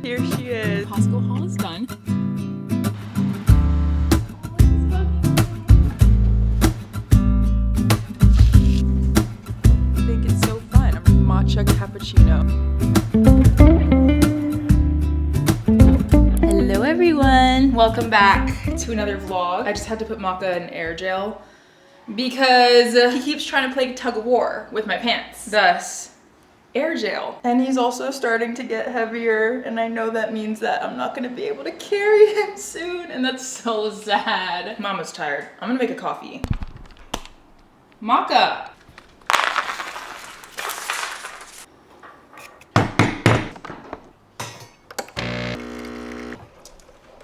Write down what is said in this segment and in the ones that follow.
Here she is. Costco haul is done. I think it's so fun. A matcha cappuccino. Hello everyone. Welcome back to another vlog. I just had to put Maka in air gel because he keeps trying to play tug of war with my pants. Thus, air gel. And he's also starting to get heavier, and I know that means that I'm not gonna be able to carry him soon, and that's so sad. Mama's tired. I'm gonna make a coffee. Maka!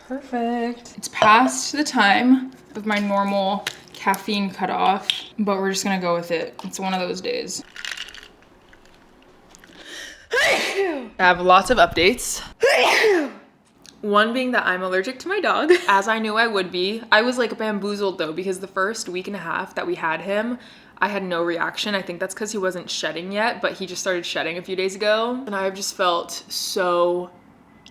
Perfect. It's past the time of my normal caffeine cutoff, but we're just gonna go with it. It's one of those days. I have lots of updates. One being that I'm allergic to my dog, as I knew I would be. I was like bamboozled though, because the first week and a half that we had him, I had no reaction. I think that's because he wasn't shedding yet, but he just started shedding a few days ago. And I've just felt so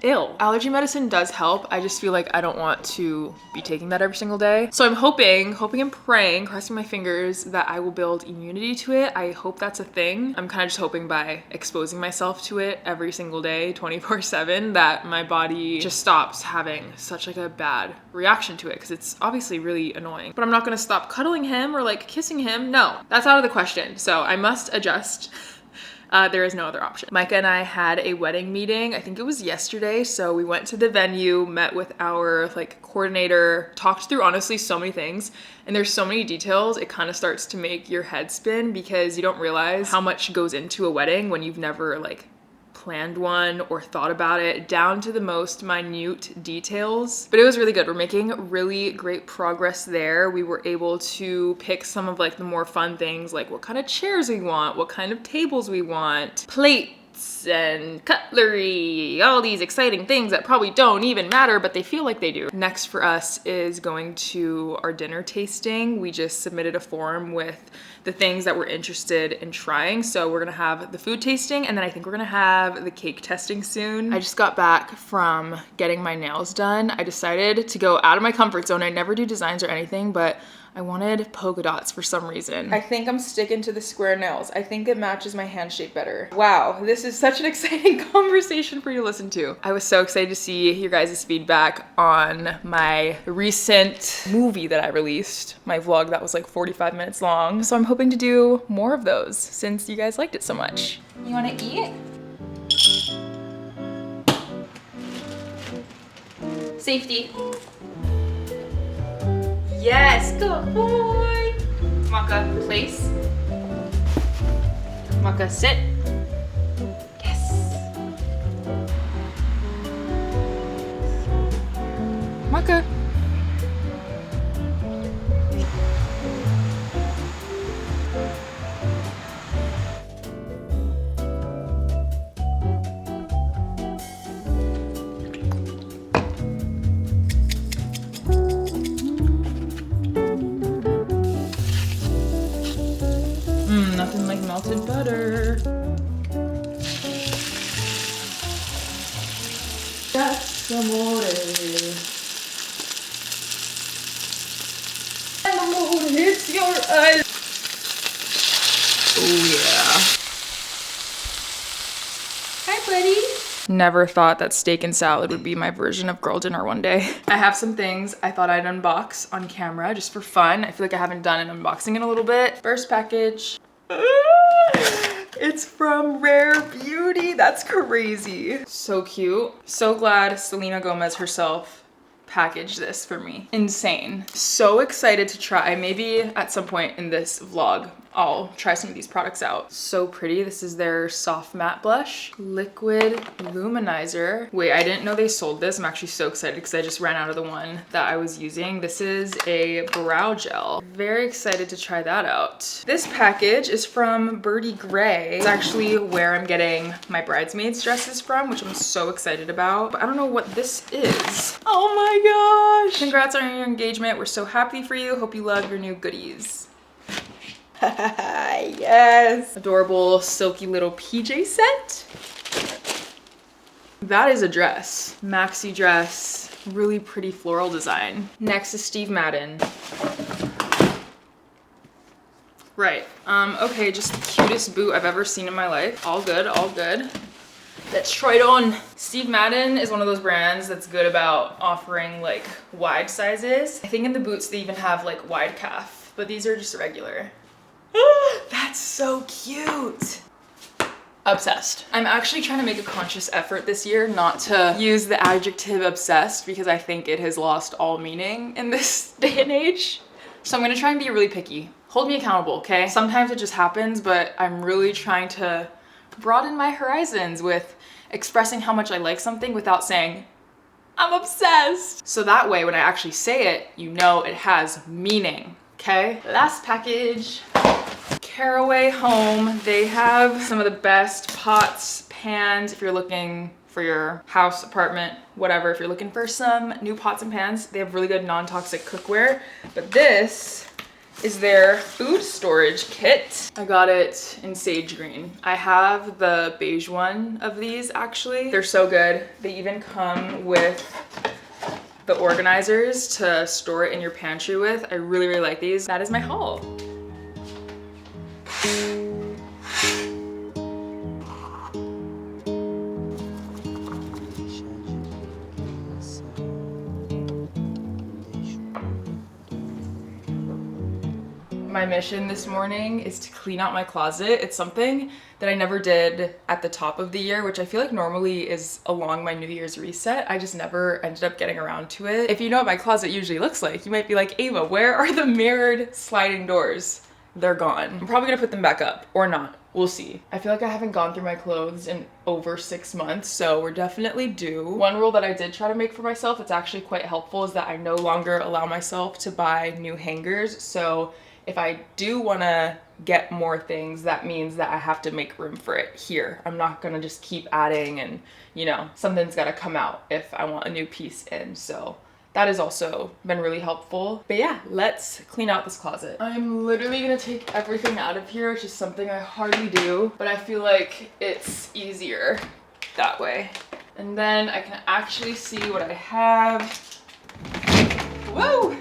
ill. Allergy medicine does help. I just feel like I don't want to be taking that every single day. So I'm hoping and praying, crossing my fingers, that I will build immunity to it. I hope that's a thing. I'm kind of just hoping by exposing myself to it every single day, 24/7, that my body just stops having such like a bad reaction to it, because it's obviously really annoying. But I'm not gonna stop cuddling him or like kissing him. No, that's out of the question. So I must adjust. There is no other option. Micah and I had a wedding meeting, I think it was yesterday. So we went to the venue, met with our like coordinator, talked through honestly so many things. And there's so many details, it kind of starts to make your head spin, because you don't realize how much goes into a wedding when you've never like planned one or thought about it down to the most minute details. But it was really good. We're making really great progress there. We were able to pick some of like the more fun things, like what kind of chairs we want, what kind of tables we want, plates and cutlery, all these exciting things that probably don't even matter, but they feel like they do. Next for us is going to our dinner tasting. We just submitted a form with the things that we're interested in trying. So we're gonna have the food tasting, and then I think we're gonna have the cake testing soon. I just got back from getting my nails done. I decided to go out of my comfort zone. I never do designs or anything, but I wanted polka dots for some reason. I think I'm sticking to the square nails. I think it matches my hand shape better. Wow, this is such an exciting conversation for you to listen to. I was so excited to see your guys' feedback on my recent movie that I released, my vlog that was like 45 minutes long. So I'm hoping to do more of those since you guys liked it so much. You wanna eat? Safety. Yes, good boy. Maka, place. Maka, sit. Yes. Maka. Nothing like melted butter. That's amore. Amore, it's your eyes. Oh yeah. Hi, buddy. Never thought that steak and salad would be my version of girl dinner one day. I have some things I thought I'd unbox on camera just for fun. I feel like I haven't done an unboxing in a little bit. First package. It's from Rare Beauty. That's crazy. So cute. So glad Selena Gomez herself packaged this for me. Insane. So excited to try. Maybe at some point in this vlog, I'll try some of these products out. So pretty. This is their soft matte blush. Liquid luminizer. Wait, I didn't know they sold this. I'm actually so excited because I just ran out of the one that I was using. This is a brow gel. Very excited to try that out. This package is from Birdie Gray. It's actually where I'm getting my bridesmaids dresses from, which I'm so excited about. But I don't know what this is. Oh my gosh. Congrats on your engagement. We're so happy for you. Hope you love your new goodies. Yes. Adorable silky little PJ set. That is a dress. Maxi dress, really pretty floral design. Next is Steve Madden. Right, okay, just the cutest boot I've ever seen in my life. All good, all good. Let's try it on. Steve Madden is one of those brands that's good about offering like wide sizes. I think in the boots they even have like wide calf, but these are just regular. That's so cute. Obsessed. I'm actually trying to make a conscious effort this year not to use the adjective obsessed because I think it has lost all meaning in this day and age. So I'm gonna try and be really picky. Hold me accountable, okay? Sometimes it just happens, but I'm really trying to broaden my horizons with expressing how much I like something without saying, I'm obsessed. So that way, when I actually say it, you know it has meaning, okay? Last package. Caraway Home. They have some of the best pots, pans, if you're looking for your house, apartment, whatever. If you're looking for some new pots and pans, they have really good non-toxic cookware. But this is their food storage kit. I got it in sage green. I have the beige one of these actually. They're so good. They even come with the organizers to store it in your pantry with. I really, really like these. That is my haul. My mission this morning is to clean out my closet. It's something that I never did at the top of the year, which I feel like normally is along my New Year's reset. I just never ended up getting around to it. If you know what my closet usually looks like, you might be like, Ava, where are the mirrored sliding doors? They're gone. I'm probably gonna put them back up or not. We'll see. I feel like I haven't gone through my clothes in over 6 months, so we're definitely due. One rule that I did try to make for myself, it's actually quite helpful, is that I no longer allow myself to buy new hangers. So if I do wanna get more things, that means that I have to make room for it here. I'm not gonna just keep adding and, you know, something's gotta come out if I want a new piece in. So that has also been really helpful. But yeah, let's clean out this closet. I'm literally gonna take everything out of here, which is something I hardly do, but I feel like it's easier that way. And then I can actually see what I have. Whoa!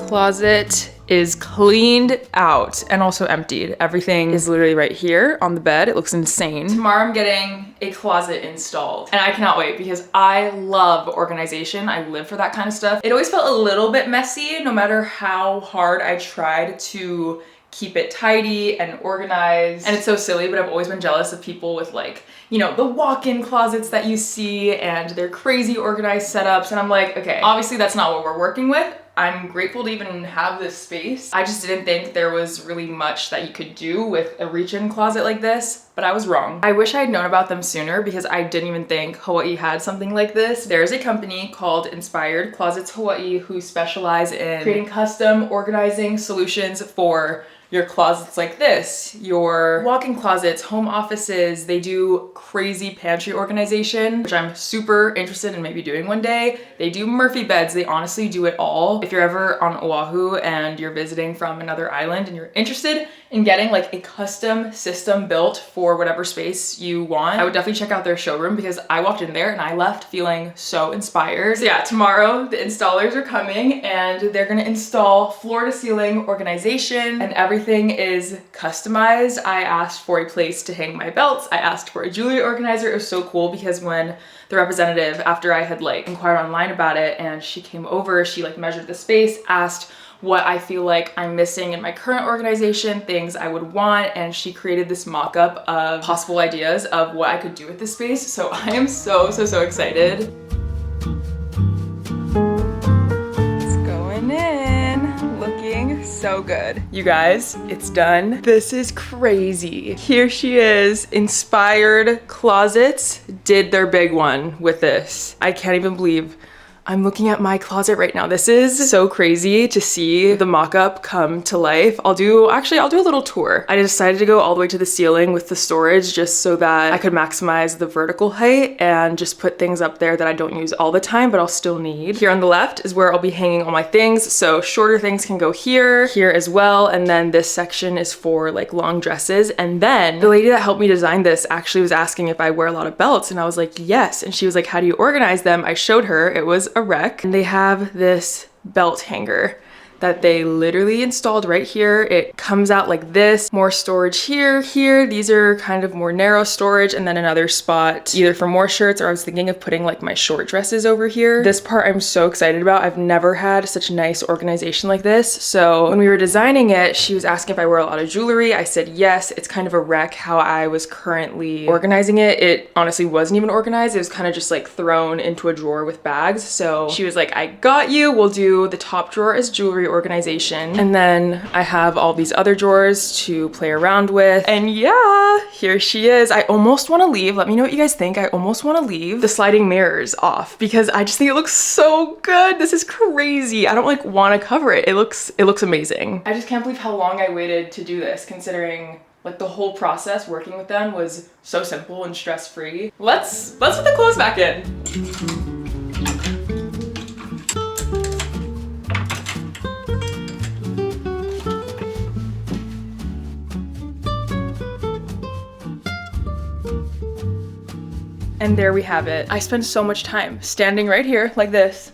Closet is cleaned out and also emptied. Everything is literally right here on the bed. It looks insane. Tomorrow I'm getting a closet installed and I cannot wait because I love organization. I live for that kind of stuff. It always felt a little bit messy no matter how hard I tried to keep it tidy and organized. And it's so silly, but I've always been jealous of people with like, you know, the walk-in closets that you see and their crazy organized setups. And I'm like, okay, obviously that's not what we're working with. I'm grateful to even have this space. I just didn't think there was really much that you could do with a reach-in closet like this, but I was wrong. I wish I had known about them sooner because I didn't even think Hawaii had something like this. There's a company called Inspired Closets Hawaii who specialize in creating custom organizing solutions for your closets like this, your walk-in closets, home offices. They do crazy pantry organization, which I'm super interested in maybe doing one day. They do Murphy beds. They honestly do it all. If you're ever on Oahu and you're visiting from another island and you're interested in getting like a custom system built for whatever space you want, I would definitely check out their showroom because I walked in there and I left feeling so inspired. So yeah, tomorrow the installers are coming and they're gonna install floor to ceiling organization and everything is customized. I asked for a place to hang my belts. I asked for a jewelry organizer. It was so cool because when the representative, after I had like inquired online about it and she came over, she like measured the space, asked what I feel like I'm missing in my current organization, things I would want, and she created this mock-up of possible ideas of what I could do with this space. So I am so excited. It's going in, looking so good. You guys, it's done. This is crazy. Here she is. Inspired Closets did their big one with this. I can't even believe I'm looking at my closet right now. This is so crazy to see the mock-up come to life. I'll do a little tour. I decided to go all the way to the ceiling with the storage just so that I could maximize the vertical height and just put things up there that I don't use all the time, but I'll still need. Here on the left is where I'll be hanging all my things. So shorter things can go here as well. And then this section is for like long dresses. And then the lady that helped me design this actually was asking if I wear a lot of belts. And I was like, yes. And she was like, how do you organize them? I showed her. It was a wreck. And they have this belt hanger that they literally installed right here. It comes out like this, more storage here. These are kind of more narrow storage, and then another spot either for more shirts, or I was thinking of putting like my short dresses over here. This part I'm so excited about. I've never had such nice organization like this. So when we were designing it, she was asking if I wear a lot of jewelry. I said yes. It's kind of a wreck how I was currently organizing it. It honestly wasn't even organized. It was kind of just like thrown into a drawer with bags. So she was like, I got you. We'll do the top drawer as jewelry organization, and then I have all these other drawers to play around with. And yeah, here she is. I almost want to leave. Let me know what you guys think. I almost want to leave the sliding mirrors off because I just think it looks so good. This is crazy. I don't like want to cover it. It looks amazing. I just can't believe how long I waited to do this, considering like the whole process working with them was so simple and stress-free. Let's put the clothes back in. And there we have it. I spend so much time standing right here like this,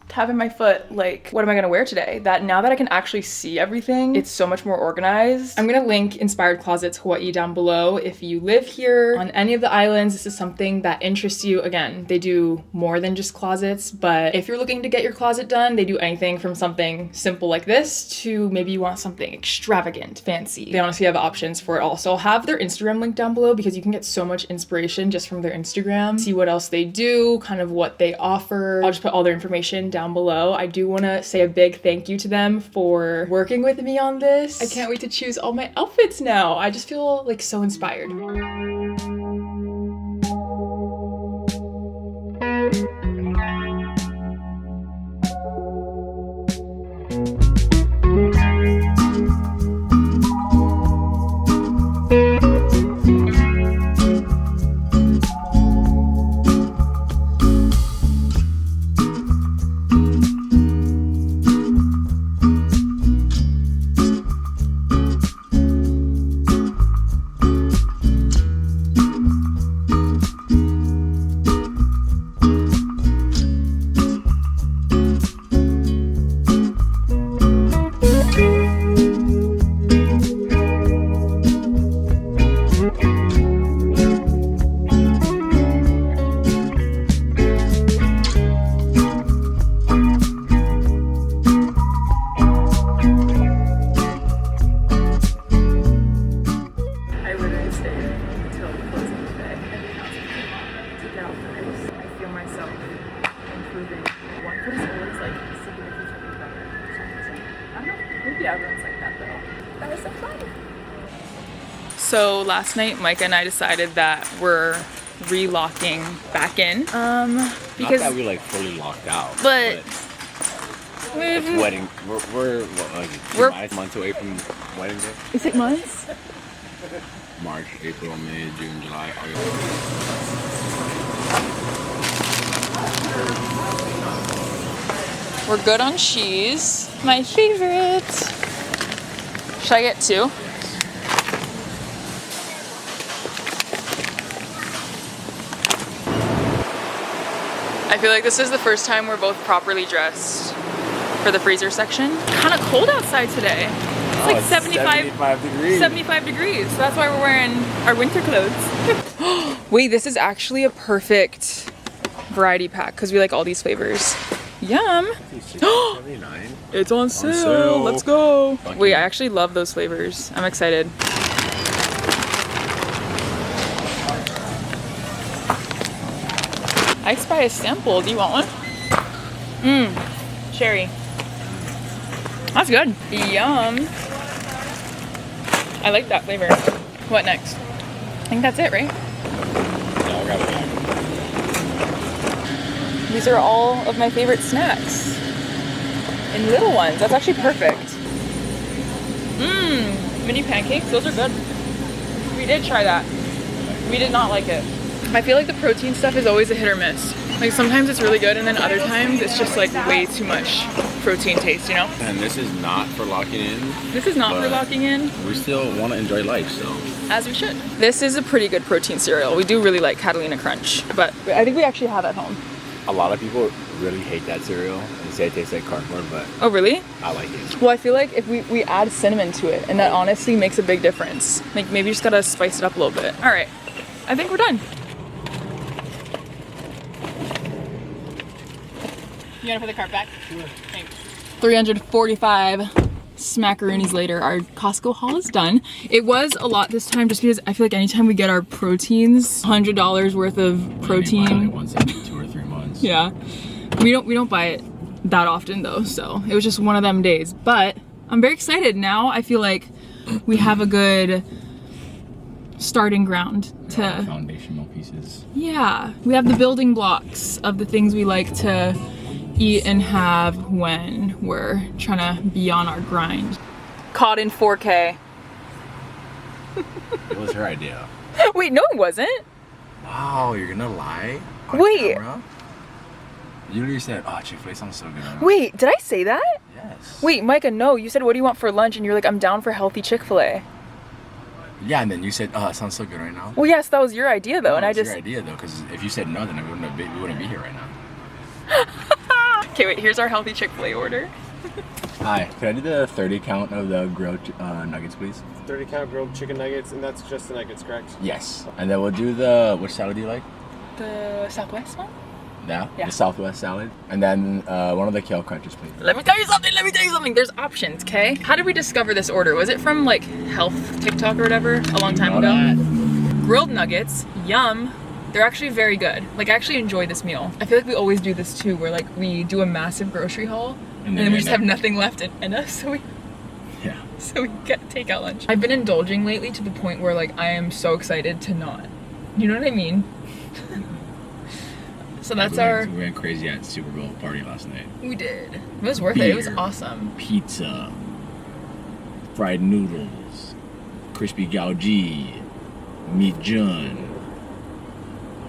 tapping my foot like, what am I gonna wear today? That now that I can actually see everything, it's so much more organized. I'm gonna link Inspired Closets Hawaii down below. If you live here on any of the islands, this is something that interests you. Again, they do more than just closets, but if you're looking to get your closet done, they do anything from something simple like this to maybe you want something extravagant, fancy. They honestly have options for it all. So I'll have their Instagram link down below because you can get so much inspiration just from their Instagram. See what else they do, kind of what they offer. I'll just put all their information down below. I do want to say a big thank you to them for working with me on this. I can't wait to choose all my outfits now. I just feel like so inspired. So last night, Micah and I decided that we're relocking back in. Because not that we like fully locked out, but it's wedding. We're like 2 months away from wedding day. Is it months? March, April, May, June, July, August. We're good on cheese. My favorite. Should I get two? I feel like this is the first time we're both properly dressed for the freezer section. Kind of cold outside today. It's like 75 degrees. 75 degrees. So that's why we're wearing our winter clothes. Wait, this is actually a perfect variety pack because we like all these flavors. Yum. It's on sale. Let's go. Wait, I actually love those flavors. I'm excited. I spy a sample. Do you want one? Cherry. That's good. Yum. I like that flavor. What next? I think that's it, right? Yeah, I got it back. These are all of my favorite snacks. In little ones. That's actually perfect. Mmm. Mini pancakes. Those are good. We did try that. We did not like it. I feel like the protein stuff is always a hit or miss. Like sometimes it's really good and then other times it's just like way too much protein taste, you know? And this is not for locking in. This is not for locking in. We still want to enjoy life, so. As we should. This is a pretty good protein cereal. We do really like Catalina Crunch, but I think we actually have at home. A lot of people really hate that cereal and say it tastes like cardboard, but oh really? I like it. Well, I feel like if we add cinnamon to it, and that honestly makes a big difference. Like maybe you just gotta spice it up a little bit. All right, I think we're done. You gonna put the cart back? Sure. Thanks. 345 smackaroonies later, our Costco haul is done. It was a lot this time just because I feel like anytime we get our proteins, $100 worth of protein. Once every 2 or 3 months. Yeah. We don't buy it that often though, so it was just one of them days. But I'm very excited now. I feel like we have a good starting ground to foundational pieces. Yeah. We have the building blocks of the things we like to eat and have when we're trying to be on our grind. Caught in 4K. It was her idea. Wait, no it wasn't. Wow, you're gonna lie? Wait. Camera? You literally said, oh, Chick-fil-A sounds so good. Wait, did I say that? Yes. Wait, Micah, no. You said, what do you want for lunch? And you're like, I'm down for healthy Chick-fil-A. Yeah, and then you said, oh, it sounds so good right now. Well, yes, that was your idea though, and I just. Your idea though, because if you said no, then we wouldn't be here right now. Okay, wait, here's our healthy Chick-fil-A order. Hi, can I do the 30 count of the grilled nuggets, please? 30 count grilled chicken nuggets, and that's just the nuggets, correct? Yes. And then we'll do which salad do you like? The Southwest one? Yeah, yeah. The Southwest salad. And then one of the kale crunches, please. Let me tell you something, there's options, okay? How did we discover this order? Was it from like health TikTok or whatever a long time ago? Grilled nuggets, yum. They're actually very good. Like I actually enjoy this meal. I feel like we always do this too, where like we do a massive grocery haul and then we just have nothing left in us, so we get takeout lunch. I've been indulging lately to the point where like I am so excited to not. You know what I mean? So that's we went crazy at Super Bowl party last night. We did. It was worth it. It was awesome. Pizza, fried noodles, crispy gauji, meat jun.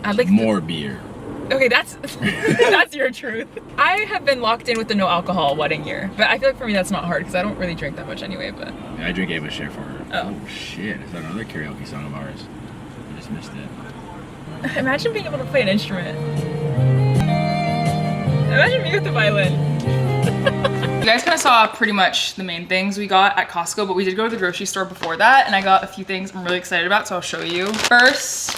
I'd like more beer. Okay, that's that's your truth. I have been locked in with the no alcohol wedding year, but I feel like for me that's not hard because I don't really drink that much anyway. But yeah, I drink Ava's share for her. Oh shit! Is that another karaoke song of ours? I just missed it. Imagine being able to play an instrument. Imagine me with the violin. You guys kind of saw pretty much the main things we got at Costco, but we did go to the grocery store before that, and I got a few things I'm really excited about, so I'll show you. First,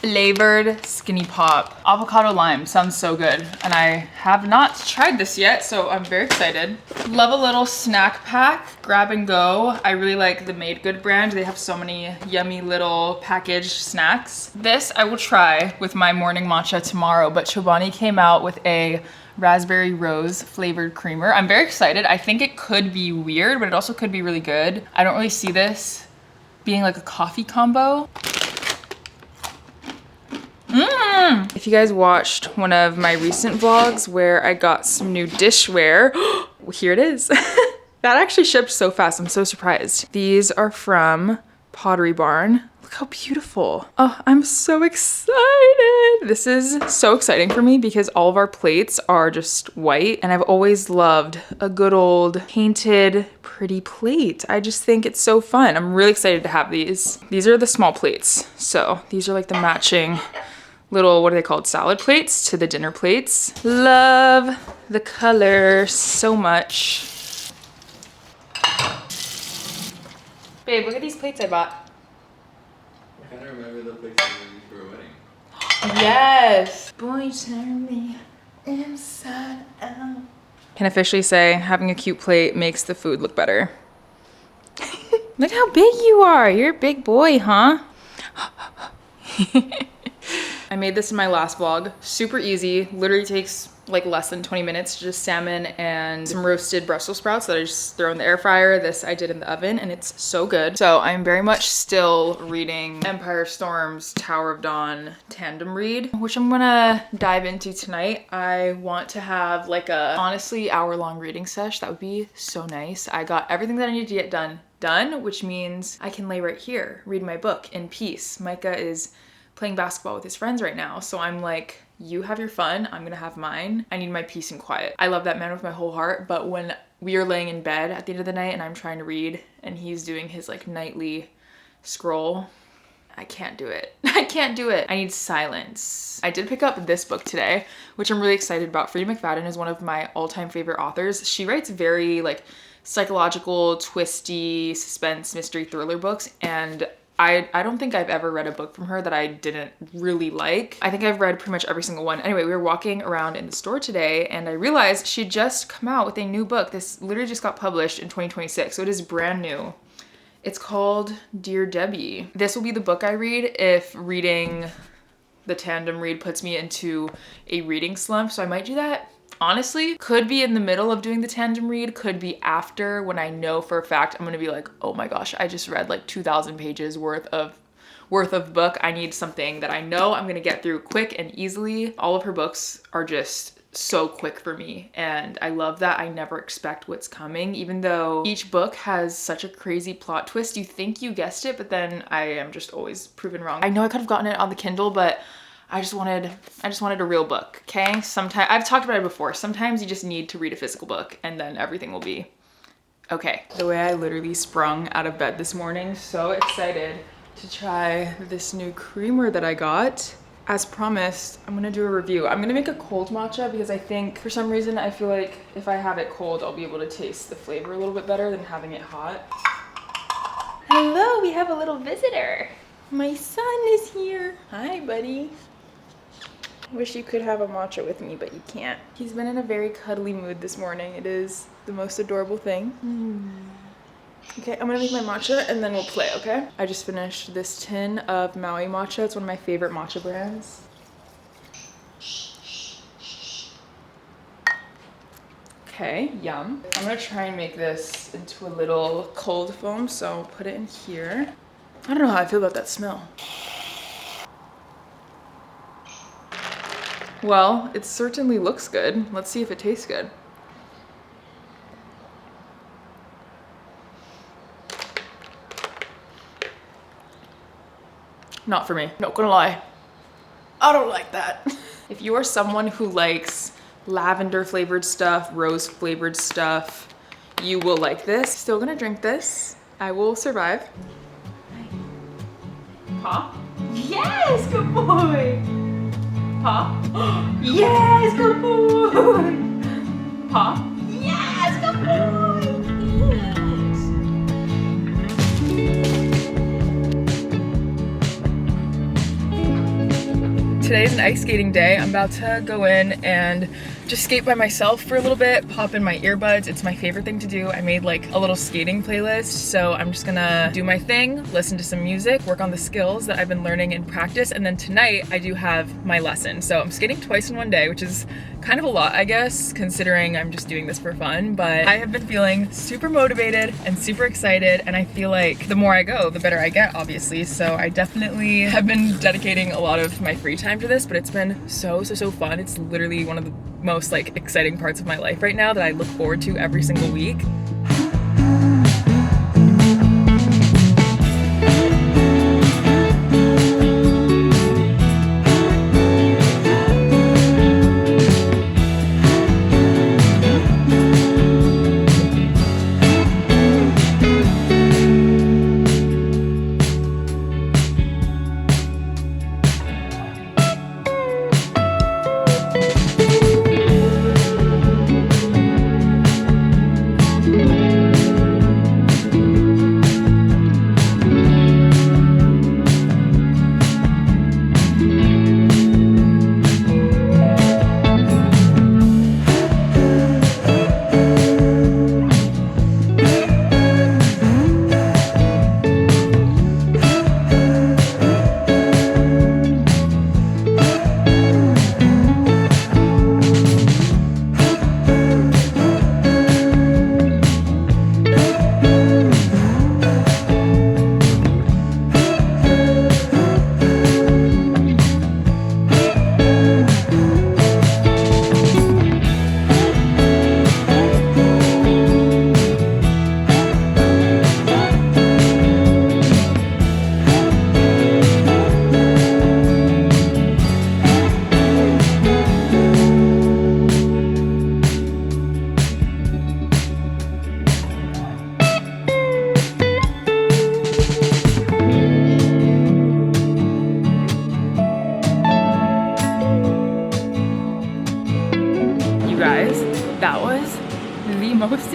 flavored Skinny Pop. Avocado lime sounds so good, and I have not tried this yet, so I'm very excited. Love a little snack pack, grab and go. I really like the Made Good brand. They have so many yummy little packaged snacks. This I will try with my morning matcha tomorrow, but Chobani came out with a raspberry rose flavored creamer. I'm very excited. I think it could be weird, but it also could be really good. I don't really see this being like a coffee combo. If you guys watched one of my recent vlogs where I got some new dishware, here it is. That actually shipped so fast, I'm so surprised. These are from Pottery Barn. Look how beautiful. Oh, I'm so excited. This is so exciting for me because all of our plates are just white and I've always loved a good old painted pretty plate. I just think it's so fun. I'm really excited to have these. These are the small plates. So these are like the matching little, what are they called? Salad plates to the dinner plates. Love the color so much. Babe, look at these plates I bought. I kind of remember the plates we used for a wedding. Yes. Boy, turn me inside out. Can officially say having a cute plate makes the food look better. Look how big you are. You're a big boy, huh? I made this in my last vlog. Super easy. Literally takes like less than 20 minutes, just salmon and some roasted Brussels sprouts that I just throw in the air fryer. This I did in the oven and it's so good. So I'm very much still reading Empire Storm's Tower of Dawn tandem read, which I'm gonna dive into tonight. I want to have like a honestly hour-long reading sesh. That would be so nice. I got everything that I need to get done, which means I can lay right here, read my book in peace. Micah is playing basketball with his friends right now, so I'm like, you have your fun, I'm gonna have mine. I need my peace and quiet. I love that man with my whole heart, but when we are laying in bed at the end of the night and I'm trying to read and he's doing his like nightly scroll, I can't do it. I can't do it. I need silence. I did pick up this book today, which I'm really excited about. Freida McFadden is one of my all-time favorite authors. She writes very like psychological, twisty, suspense, mystery thriller books, and I don't think I've ever read a book from her that I didn't really like. I think I've read pretty much every single one. Anyway, we were walking around in the store today and I realized she'd just come out with a new book. This literally just got published in 2026, so it is brand new. It's called Dear Debbie. This will be the book I read if reading the tandem read puts me into a reading slump, so I might do that. Honestly, could be in the middle of doing the tandem read, could be after, when I know for a fact I'm gonna be like, oh my gosh, I just read like 2,000 pages worth of book. I need something that I know I'm gonna get through quick and easily. All of her books are just so quick for me, and I love that I never expect what's coming. Even though each book has such a crazy plot twist, you think you guessed it, but then I am just always proven wrong. I know I could have gotten it on the Kindle, but I just wanted a real book, okay? Sometimes, I've talked about it before, sometimes you just need to read a physical book and then everything will be okay. The way I literally sprung out of bed this morning, so excited to try this new creamer that I got. As promised, I'm gonna do a review. I'm gonna make a cold matcha because I think for some reason I feel like if I have it cold, I'll be able to taste the flavor a little bit better than having it hot. Hello, we have a little visitor. My son is here. Hi, buddy. Wish you could have a matcha with me, but you can't. He's been in a very cuddly mood this morning. It is the most adorable thing. Okay, I'm gonna make my matcha and then we'll play, okay? I just finished this tin of Maui matcha. It's one of my favorite matcha brands. Okay, yum. I'm gonna try and make this into a little cold foam, so I'll put it in here. I don't know how I feel about that smell. Well, it certainly looks good. Let's see if it tastes good. Not for me, not gonna lie. I don't like that. If you are someone who likes lavender flavored stuff, rose flavored stuff, you will like this. Still gonna drink this. I will survive. Paw? Yes, good boy. Paw? Yes, good boy. Paw? Yes, good boy. Yes. Today's an ice skating day. I'm about to go in and just skate by myself for a little bit, pop in my earbuds. It's my favorite thing to do. I made like a little skating playlist, so I'm just gonna do my thing, listen to some music, work on the skills that I've been learning in practice, and then tonight I do have my lesson. So I'm skating twice in one day, which is kind of a lot, I guess, considering I'm just doing this for fun, but I have been feeling super motivated and super excited, and I feel like the more I go, the better I get, obviously. So I definitely have been dedicating a lot of my free time to this, but it's been so fun. It's literally one of the most like exciting parts of my life right now that I look forward to every single week.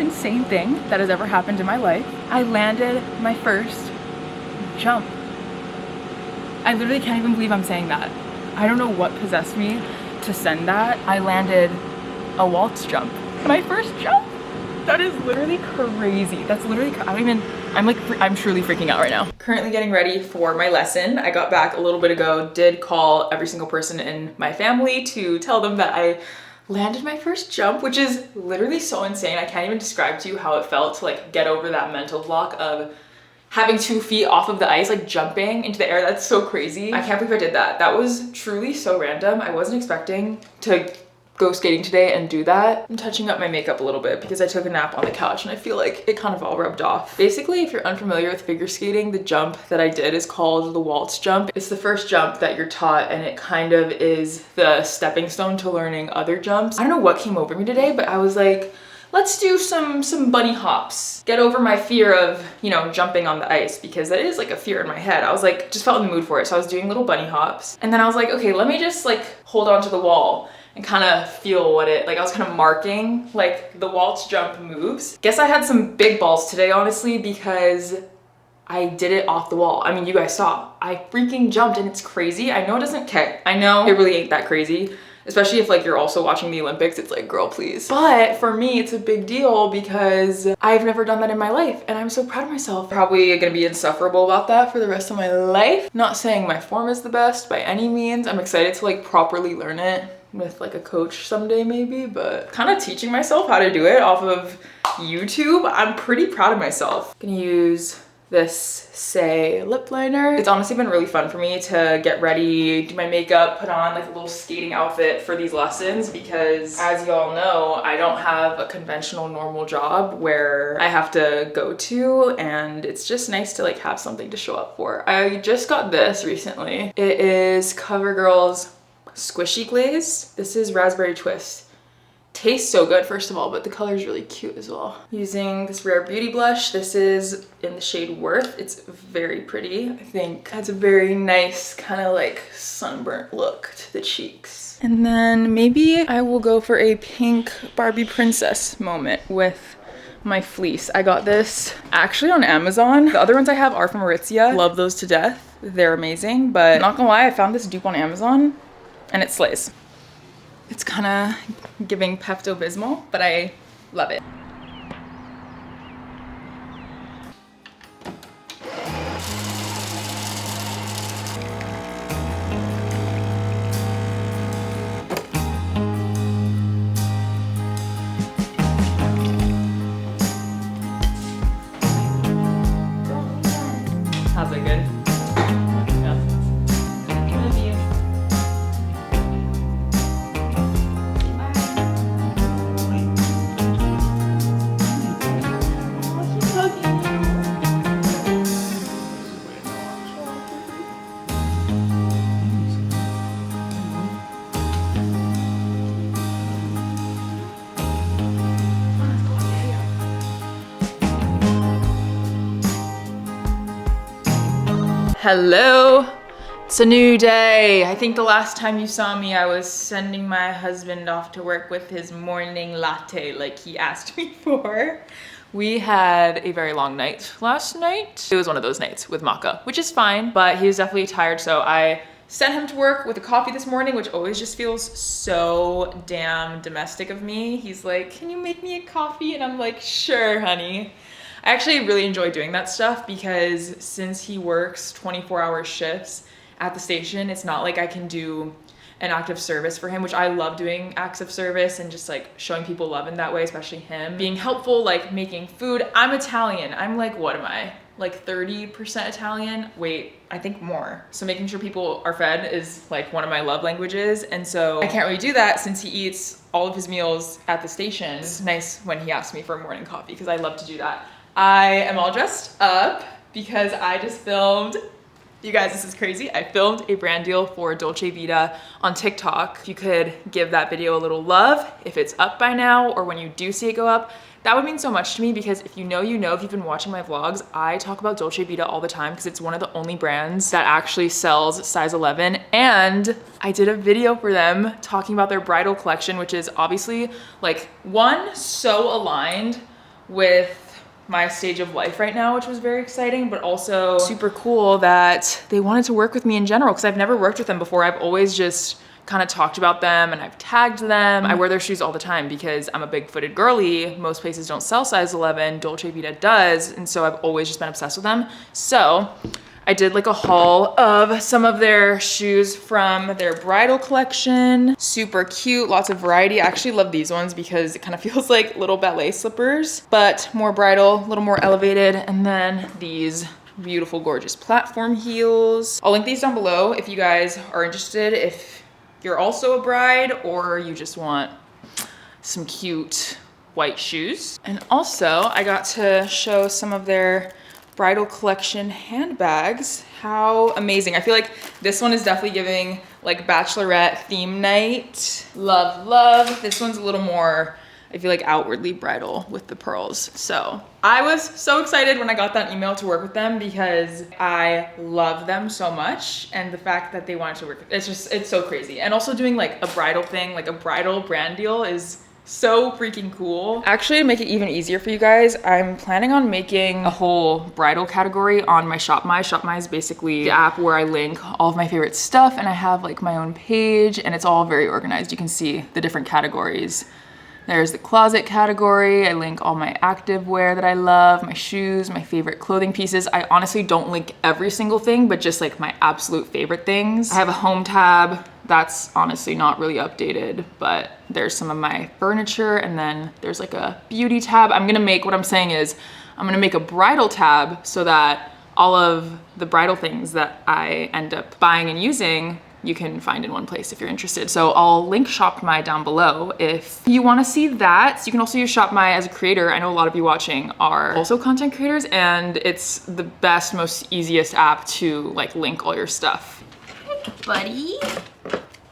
insane thing that has ever happened in my life. I landed my first jump. I literally can't even believe I'm saying that. I don't know what possessed me to send that. I landed a waltz jump. My first jump? That is literally crazy. That's literally, I'm truly freaking out right now. Currently getting ready for my lesson. I got back a little bit ago, did call every single person in my family to tell them that I landed my first jump, which is literally so insane. I can't even describe to you how it felt to like get over that mental block of having 2 feet off of the ice, like jumping into the air. That's so crazy. I can't believe I did that. That was truly so random. I wasn't expecting to go skating today and do that. I'm touching up my makeup a little bit because I took a nap on the couch and I feel like it kind of all rubbed off. Basically, if you're unfamiliar with figure skating, the jump that I did is called the waltz jump. It's the first jump that you're taught and it kind of is the stepping stone to learning other jumps. I don't know what came over me today, but I was like, let's do some bunny hops. Get over my fear of, you know, jumping on the ice, because that is like a fear in my head. I was like, just felt in the mood for it. So I was doing little bunny hops. And then I was like, okay, let me just like hold on to the wall and kind of feel what it, like I was kind of marking like the waltz jump moves. Guess I had some big balls today, honestly, because I did it off the wall. I mean, you guys saw, I freaking jumped and it's crazy. I know it doesn't count. I know it really ain't that crazy. Especially if like you're also watching the Olympics, it's like, girl, please. But for me, it's a big deal because I've never done that in my life and I'm so proud of myself. Probably gonna be insufferable about that for the rest of my life. Not saying my form is the best by any means. I'm excited to like properly learn it with like a coach someday maybe, but kind of teaching myself how to do it off of YouTube. I'm pretty proud of myself. Gonna use this Say lip liner. It's honestly been really fun for me to get ready, do my makeup, put on like a little skating outfit for these lessons, because as y'all know, I don't have a conventional normal job where I have to go to, and it's just nice to like have something to show up for. I just got this recently. It is CoverGirl's Squishy Glaze. This is Raspberry Twist. Tastes so good, first of all, but the color is really cute as well. Using this Rare Beauty blush. This is in the shade Worth. It's very pretty. I think adds a very nice kind of like sunburnt look to the cheeks. And then maybe I will go for a pink Barbie princess moment with my fleece. I got this actually on Amazon. The other ones I have are from Aritzia. Love those to death. They're amazing, but not gonna lie, I found this dupe on Amazon and it slays. It's kind of giving Pepto-Bismol, but I love it. How's it good? Hello, it's a new day. I think the last time you saw me, I was sending my husband off to work with his morning latte like he asked me for. We had a very long night last night. It was one of those nights with maca, which is fine, but he was definitely tired, so I sent him to work with a coffee this morning, which always just feels so damn domestic of me. He's like, can you make me a coffee? And I'm like, sure, honey. I actually really enjoy doing that stuff because since he works 24-hour shifts at the station, it's not like I can do an act of service for him, which I love doing acts of service and just like showing people love in that way, especially him. Being helpful, like making food. I'm Italian. I'm like, what am I? Like 30% Italian? Wait, I think more. So making sure people are fed is like one of my love languages. And so I can't really do that since he eats all of his meals at the station. It's nice when he asks me for a morning coffee because I love to do that. I am all dressed up because I just filmed, you guys, this is crazy. I filmed a brand deal for Dolce Vita on TikTok. If you could give that video a little love, if it's up by now or when you do see it go up, that would mean so much to me because if you know, if you've been watching my vlogs, I talk about Dolce Vita all the time because it's one of the only brands that actually sells size 11. And I did a video for them talking about their bridal collection, which is obviously like one, so aligned with my stage of life right now, which was very exciting, but also super cool that they wanted to work with me in general, because I've never worked with them before. I've always just kind of talked about them and I've tagged them. I wear their shoes all the time because I'm a big-footed girly. Most places don't sell size 11, Dolce Vita does, and so I've always just been obsessed with them. So I did like a haul of some of their shoes from their bridal collection. Super cute, lots of variety. I actually love these ones because it kind of feels like little ballet slippers, but more bridal, a little more elevated. And then these beautiful, gorgeous platform heels. I'll link these down below if you guys are interested, if you're also a bride or you just want some cute white shoes. And also I got to show some of their bridal collection handbags. How amazing. I feel like this one is definitely giving like bachelorette theme night. Love, love. This one's a little more, I feel like, outwardly bridal with the pearls. So I was so excited when I got that email to work with them because I love them so much. And the fact that they wanted to work with, it's so crazy. And also doing like a bridal thing, like a bridal brand deal is so freaking cool. Actually, to make it even easier for you guys, I'm planning on making a whole bridal category on my ShopMy. ShopMy is basically the app where I link all of my favorite stuff, and I have like my own page and it's all very organized. You can see the different categories. There's the closet category. I link all my activewear that I love, my shoes, my favorite clothing pieces. I honestly don't link every single thing, but just like my absolute favorite things. I have a home tab. That's honestly not really updated, but there's some of my furniture, and then there's like a beauty tab. What I'm saying is I'm gonna make a bridal tab so that all of the bridal things that I end up buying and using you can find in one place if you're interested. So I'll link ShopMy down below if you wanna see that. So you can also use ShopMy as a creator. I know a lot of you watching are also content creators, and it's the best, most easiest app to like link all your stuff. Hey, buddy.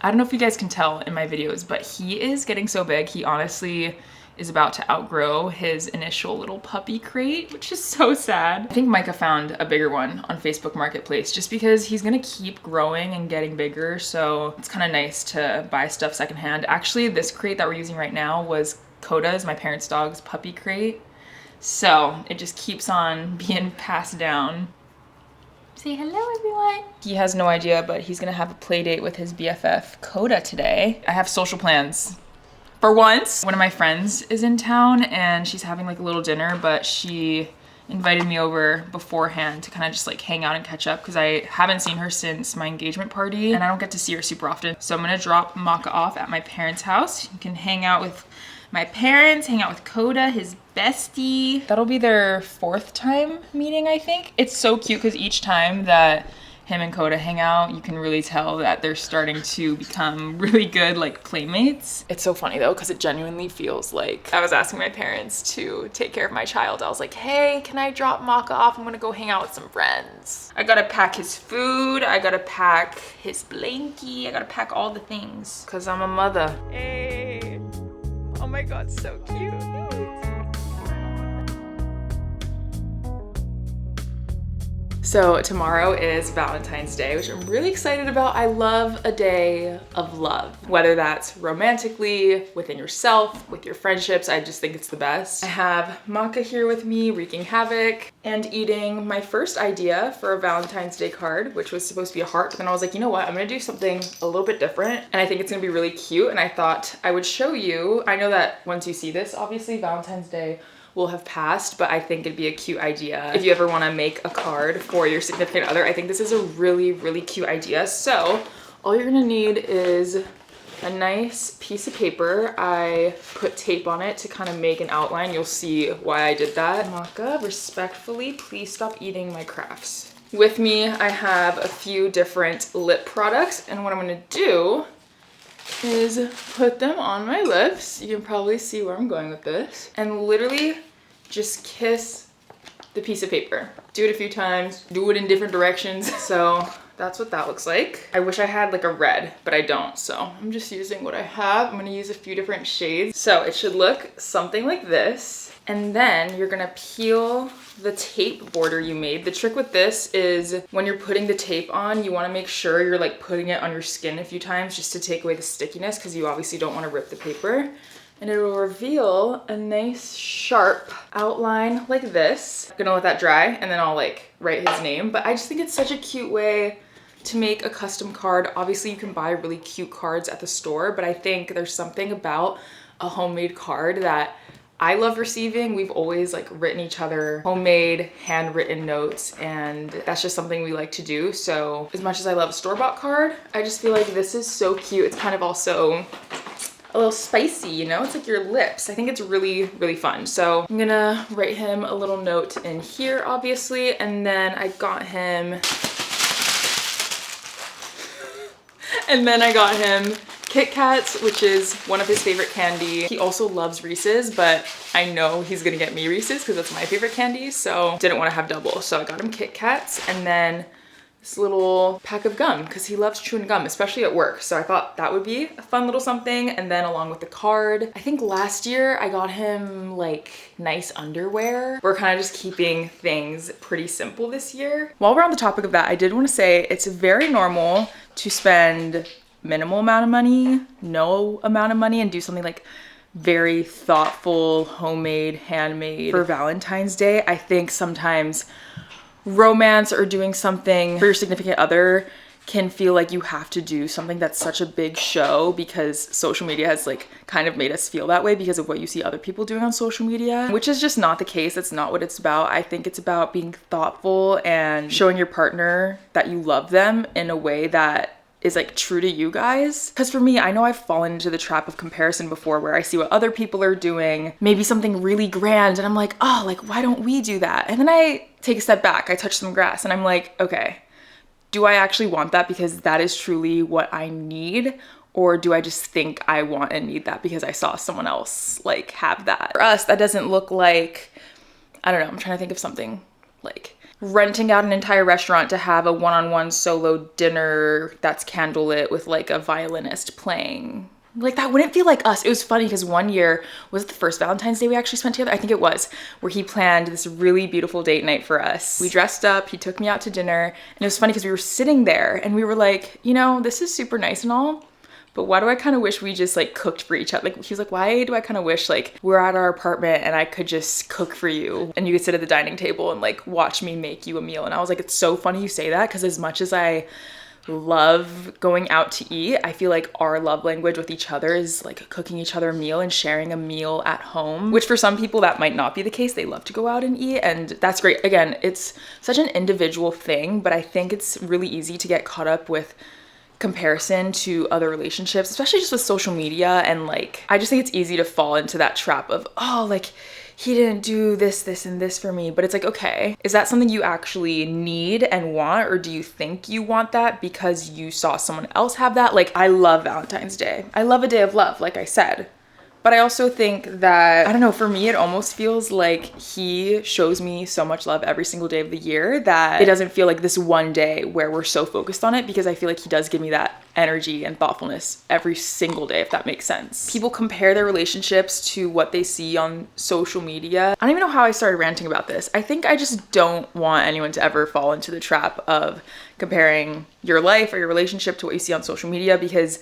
I don't know if you guys can tell in my videos, but he is getting so big. He honestly is about to outgrow his initial little puppy crate, which is so sad. I think Micah found a bigger one on Facebook Marketplace just because he's gonna keep growing and getting bigger. So it's kind of nice to buy stuff secondhand. Actually, this crate that we're using right now was Coda's, my parents' dog's puppy crate. So it just keeps on being passed down. Say hello, everyone. He has no idea, but he's gonna have a play date with his BFF, Coda, today. I have social plans. For once, one of my friends is in town and she's having like a little dinner, but she invited me over beforehand to kind of just like hang out and catch up because I haven't seen her since my engagement party and I don't get to see her super often. So I'm gonna drop Maka off at my parents' house. You can hang out with my parents, hang out with Coda, his bestie. That'll be their 4th time meeting, I think. It's so cute because each time that him and Coda hang out, you can really tell that they're starting to become really good like playmates. It's so funny though, because it genuinely feels like I was asking my parents to take care of my child. I was like, hey, can I drop Maka off? I'm gonna go hang out with some friends. I gotta pack his food, I gotta pack his blankie, I gotta pack all the things, because I'm a mother. Hey, oh my God, so cute. So tomorrow is Valentine's Day, which I'm really excited about. I love a day of love, whether that's romantically, within yourself, with your friendships. I just think it's the best. I have Maka here with me, wreaking havoc and eating my first idea for a Valentine's Day card, which was supposed to be a heart. But then I was like, you know what? I'm gonna do something a little bit different. And I think it's gonna be really cute. And I thought I would show you. I know that once you see this, obviously Valentine's Day will have passed, but I think it'd be a cute idea if you ever want to make a card for your significant other. I think this is a really, really cute idea. So all you're gonna need is a nice piece of paper. I put tape on it to kind of make an outline. You'll see why I did that. Maka, respectfully, please stop eating my crafts. With me, I have a few different lip products, and what I'm gonna do is put them on my lips. You can probably see where I'm going with this. And literally just kiss the piece of paper. Do it a few times, do it in different directions. So that's what that looks like. I wish I had like a red, but I don't. So I'm just using what I have. I'm gonna use a few different shades. So it should look something like this. And then you're gonna peel the tape border you made. The trick with this is when you're putting the tape on, you wanna make sure you're like putting it on your skin a few times just to take away the stickiness, because you obviously don't wanna rip the paper. and it will reveal a nice sharp outline like this. I'm gonna let that dry and then I'll like write his name, but I just think it's such a cute way to make a custom card. Obviously you can buy really cute cards at the store, but I think there's something about a homemade card that I love receiving. We've always like written each other homemade handwritten notes, and that's just something we like to do. So as much as I love a store-bought card, I just feel like this is so cute. It's kind of also a little spicy, you know? It's like your lips. I think it's really, really fun. So I'm gonna write him a little note in here, obviously, and then I got him Kit Kats, which is one of his favorite candy. He also loves Reese's, but I know he's gonna get me Reese's because that's my favorite candy, so didn't want to have double. So I got him Kit Kats, and then this little pack of gum because he loves chewing gum, especially at work. So I thought that would be a fun little something. And then along with the card, I think last year I got him like nice underwear. We're kind of just keeping things pretty simple this year. While we're on the topic of that, I did want to say it's very normal to spend minimal amount of money, no amount of money, and do something like very thoughtful, homemade, handmade for Valentine's Day. I think sometimes romance or doing something for your significant other can feel like you have to do something that's such a big show, because social media has like kind of made us feel that way because of what you see other people doing on social media, which is just not the case. That's not what it's about. I think it's about being thoughtful and showing your partner that you love them in a way that is like true to you guys. Because for me, I know I've fallen into the trap of comparison before, where I see what other people are doing, maybe something really grand, and I'm like, oh, like why don't we do that? And then I take a step back, I touch some grass, and I'm like, okay, do I actually want that because that is truly what I need? Or do I just think I want and need that because I saw someone else like have that? For us, that doesn't look like, I don't know, I'm trying to think of something like renting out an entire restaurant to have a one-on-one solo dinner that's candlelit with like a violinist playing. Like that wouldn't feel like us. It was funny because one year, was it the first Valentine's Day we actually spent together? I think it was, where he planned this really beautiful date night for us. We dressed up, he took me out to dinner, and it was funny because we were sitting there and we were like, you know, this is super nice and all, but why do I kind of wish we just like cooked for each other? Like he was like, why do I kind of wish like we're at our apartment and I could just cook for you and you could sit at the dining table and like watch me make you a meal? And I was like, it's so funny you say that, because as much as I love going out to eat, I feel like our love language with each other is like cooking each other a meal and sharing a meal at home, which for some people that might not be the case. They love to go out and eat, and that's great. Again, it's such an individual thing, but I think it's really easy to get caught up with comparison to other relationships, especially just with social media. And like, I just think it's easy to fall into that trap of, oh, like he didn't do this, this, and this for me. But it's like, okay, is that something you actually need and want? Or do you think you want that because you saw someone else have that? Like, I love Valentine's Day. I love a day of love, like I said. But I also think that, I don't know, for me, it almost feels like he shows me so much love every single day of the year that it doesn't feel like this one day where we're so focused on it, because I feel like he does give me that energy and thoughtfulness every single day, if that makes sense. People compare their relationships to what they see on social media. I don't even know how I started ranting about this. I think I just don't want anyone to ever fall into the trap of comparing your life or your relationship to what you see on social media, because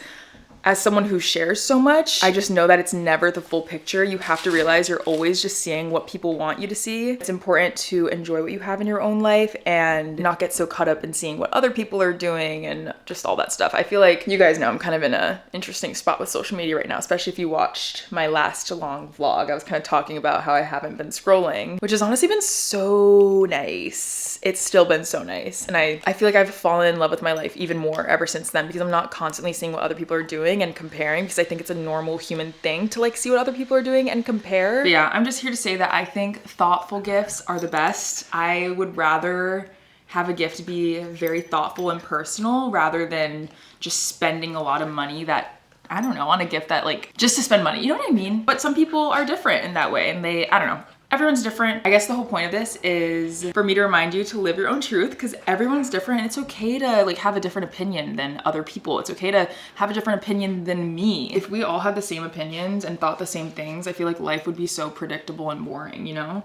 as someone who shares so much, I just know that it's never the full picture. You have to realize you're always just seeing what people want you to see. It's important to enjoy what you have in your own life and not get so caught up in seeing what other people are doing and just all that stuff. I feel like you guys know I'm kind of in a interesting spot with social media right now, especially if you watched my last long vlog. I was kind of talking about how I haven't been scrolling, which has honestly been so nice. It's still been so nice. And I feel like I've fallen in love with my life even more ever since then, because I'm not constantly seeing what other people are doing and comparing, because I think it's a normal human thing to like see what other people are doing and compare. But yeah, I'm just here to say that I think thoughtful gifts are the best. I would rather have a gift be very thoughtful and personal rather than just spending a lot of money that, I don't know, on a gift that like just to spend money. You know what I mean? But some people are different in that way, and I don't know. Everyone's different. I guess the whole point of this is for me to remind you to live your own truth, because everyone's different, and it's okay to like have a different opinion than other people. It's okay to have a different opinion than me. If we all had the same opinions and thought the same things, I feel like life would be so predictable and boring, you know?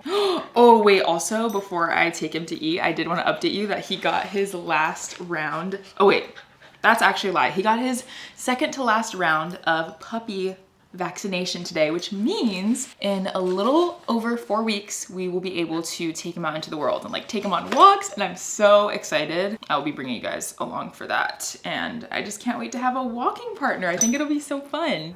Oh wait, also before I take him to eat, I did want to update you that he got his last round. Oh wait, that's actually a lie. He got his second to last round of puppy vaccination today, which means in a little over 4 weeks, we will be able to take him out into the world and like take him on walks. And I'm so excited. I'll be bringing you guys along for that. And I just can't wait to have a walking partner. I think it'll be so fun.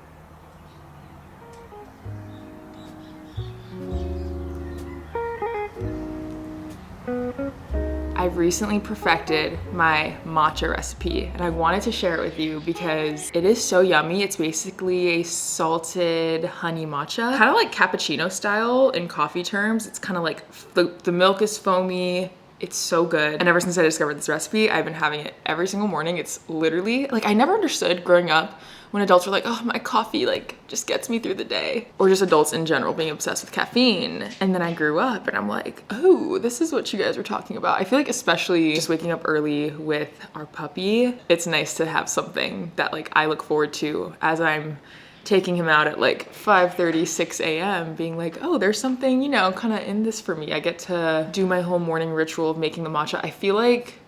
I've recently perfected my matcha recipe and I wanted to share it with you because it is so yummy. It's basically a salted honey matcha, kind of like cappuccino style in coffee terms. It's kind of like the milk is foamy. It's so good. And ever since I discovered this recipe, I've been having it every single morning. It's literally like, I never understood growing up when adults were like, oh, my coffee like just gets me through the day. Or just adults in general being obsessed with caffeine. And then I grew up and I'm like, oh, this is what you guys were talking about. I feel like especially just waking up early with our puppy, it's nice to have something that like I look forward to as I'm taking him out at like 5:30, 6 a.m. being like, oh, there's something, you know, kind of in this for me. I get to do my whole morning ritual of making the matcha. I feel like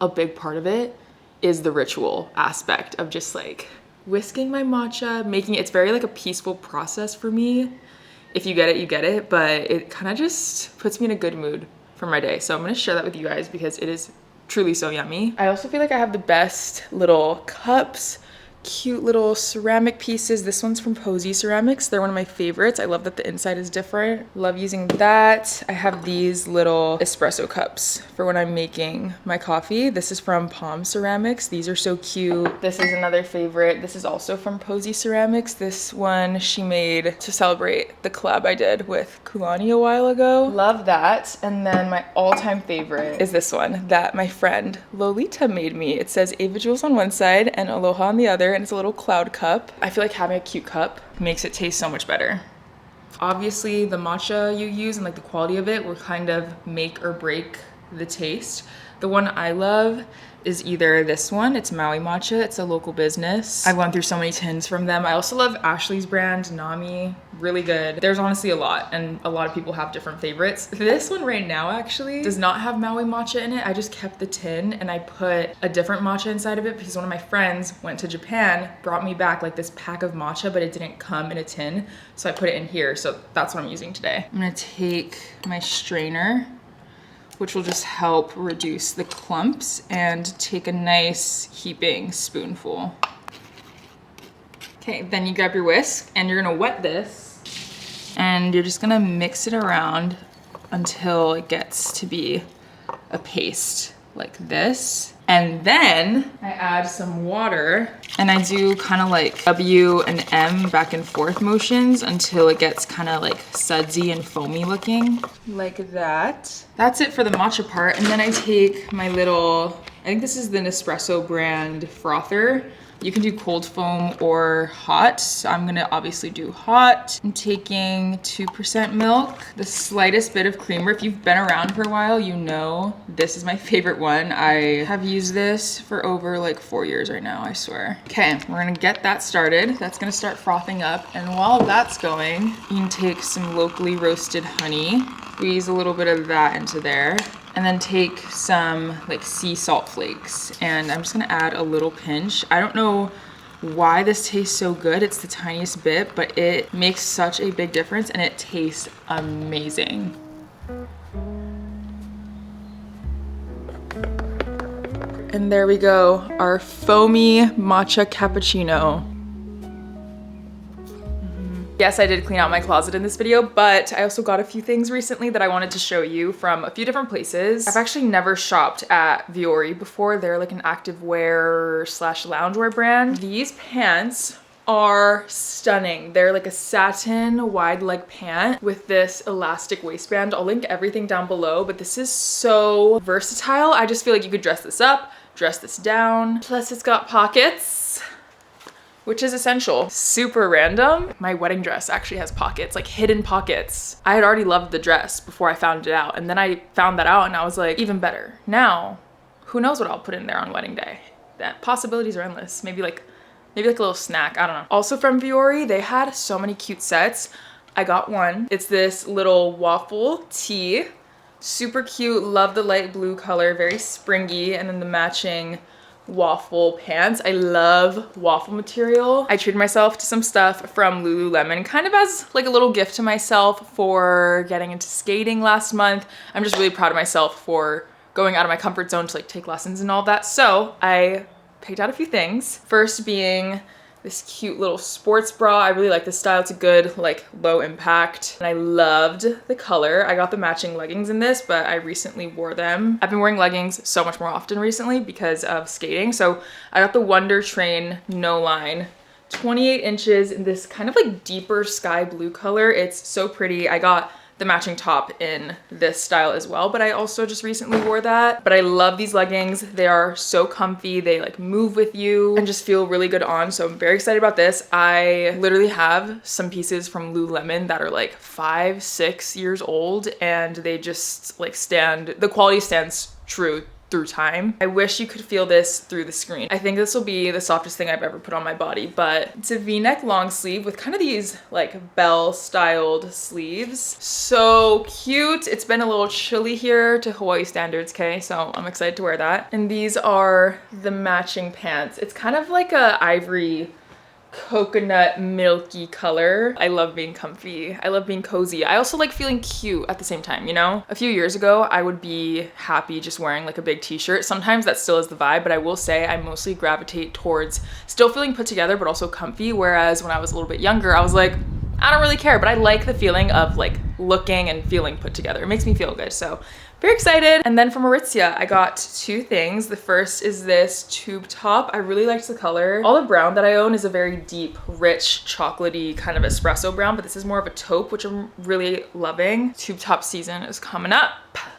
a big part of it is the ritual aspect of just like whisking my matcha, making it, it's very like a peaceful process for me. If you get it, you get it, but it kind of just puts me in a good mood for my day. So I'm gonna share that with you guys because it is truly so yummy. I also feel like I have the best little cups, cute little ceramic pieces. This one's from Posy Ceramics. They're one of my favorites. I love that the inside is different. Love using that. I have these little espresso cups for when I'm making my coffee. This is from Palm Ceramics. These are so cute. This is another favorite. This is also from Posy Ceramics. This one she made to celebrate the collab I did with Kulani a while ago. Love that. And then my all-time favorite is this one that my friend Lolita made me. It says Ava Jules on one side and Aloha on the other, and it's a little cloud cup. I feel like having a cute cup makes it taste so much better. Obviously, the matcha you use and like the quality of it will kind of make or break the taste. The one I love is either this one, it's Maui Matcha, it's a local business. I've gone through so many tins from them. I also love Ashley's brand, Nami, really good. There's honestly a lot, and a lot of people have different favorites. This one right now actually does not have Maui Matcha in it. I just kept the tin and I put a different matcha inside of it because one of my friends went to Japan, brought me back like this pack of matcha, but it didn't come in a tin. So I put it in here, so that's what I'm using today. I'm gonna take my strainer, which will just help reduce the clumps, and take a nice heaping spoonful. Okay, then you grab your whisk and you're gonna wet this and you're just gonna mix it around until it gets to be a paste like this. And then I add some water and I do kind of like W and M back and forth motions until it gets kind of like sudsy and foamy looking, like that. That's it for the matcha part. And then I take my little, I think this is the Nespresso brand frother. You can do cold foam or hot. So I'm gonna obviously do hot. I'm taking 2% milk, the slightest bit of creamer. If you've been around for a while, you know this is my favorite one. I have used this for over like 4 years right now, I swear. Okay, we're gonna get that started. That's gonna start frothing up. And while that's going, you can take some locally roasted honey, squeeze a little bit of that into there. And then take some like sea salt flakes, and I'm just gonna add a little pinch. I don't know why this tastes so good. It's the tiniest bit, but it makes such a big difference and it tastes amazing. And there we go, our foamy matcha cappuccino. Yes, I did clean out my closet in this video, but I also got a few things recently that I wanted to show you from a few different places. I've actually never shopped at Vuori before. They're like an activewear slash loungewear brand. These pants are stunning. They're like a satin wide leg pant with this elastic waistband. I'll link everything down below, but this is so versatile. I just feel like you could dress this up, dress this down. Plus it's got pockets, which is essential. Super random. My wedding dress actually has pockets, like hidden pockets. I had already loved the dress before I found it out, and then I found that out and I was like, even better. Now, who knows what I'll put in there on wedding day? That possibilities are endless. Maybe like a little snack, I don't know. Also from Vuori, they had so many cute sets. I got one. It's this little waffle tee. Super cute, love the light blue color, very springy, and then the matching waffle pants. I love waffle material. I treated myself to some stuff from Lululemon, kind of as like a little gift to myself for getting into skating last month. I'm just really proud of myself for going out of my comfort zone to like take lessons and all that. So I picked out a few things. First being this cute little sports bra. I really like this style. It's a good, like, low impact. And I loved the color. I got the matching leggings in this, but I recently wore them. I've been wearing leggings so much more often recently because of skating. So I got the Wonder Train No Line, 28 inches in this kind of like deeper sky blue color. It's so pretty. I got the matching top in this style as well, but I also just recently wore that. But I love these leggings. They are so comfy. They like move with you and just feel really good on. So I'm very excited about this. I literally have some pieces from Lululemon that are like 5, 6 years old, and they just like the quality stands true through time. I wish you could feel this through the screen. I think this will be the softest thing I've ever put on my body, but it's a V-neck long sleeve with kind of these like bell styled sleeves. So cute. It's been a little chilly here to Hawaii standards, okay? So I'm excited to wear that. And these are the matching pants. It's kind of like a ivory coconut milky color. I love being comfy. I love being cozy. I also like feeling cute at the same time, you know? A few years ago, I would be happy just wearing like a big t-shirt. Sometimes that still is the vibe, but I will say I mostly gravitate towards still feeling put together, but also comfy. Whereas when I was a little bit younger, I was like, I don't really care, but I like the feeling of like looking and feeling put together. It makes me feel good. So very excited. And then from Aritzia, I got 2 things. The first is this tube top. I really liked the color. All the brown that I own is a very deep, rich, chocolatey kind of espresso brown, but this is more of a taupe, which I'm really loving. Tube top season is coming up,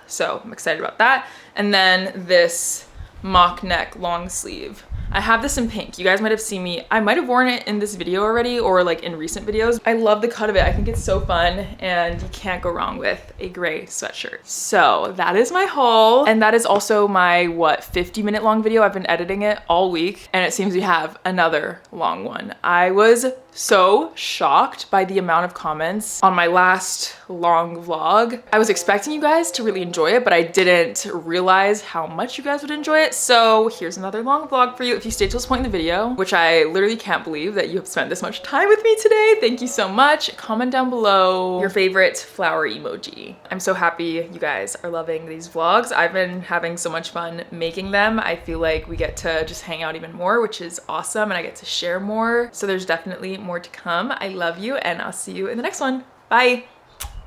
so I'm excited about that. And then this mock neck long sleeve. I have this in pink. You guys might have seen me. I might have worn it in this video already or like in recent videos. I love the cut of it. I think it's so fun and you can't go wrong with a gray sweatshirt. So that is my haul. And that is also my, 50-minute long video. I've been editing it all week and it seems we have another long one. I was so shocked by the amount of comments on my last long vlog. I was expecting you guys to really enjoy it, but I didn't realize how much you guys would enjoy it. So here's another long vlog for you. If you stayed till this point in the video, which I literally can't believe that you have spent this much time with me today, thank you so much. Comment down below your favorite flower emoji. I'm so happy you guys are loving these vlogs. I've been having so much fun making them. I feel like we get to just hang out even more, which is awesome, and I get to share more. So there's definitely more to come. I love you and I'll see you in the next one. Bye.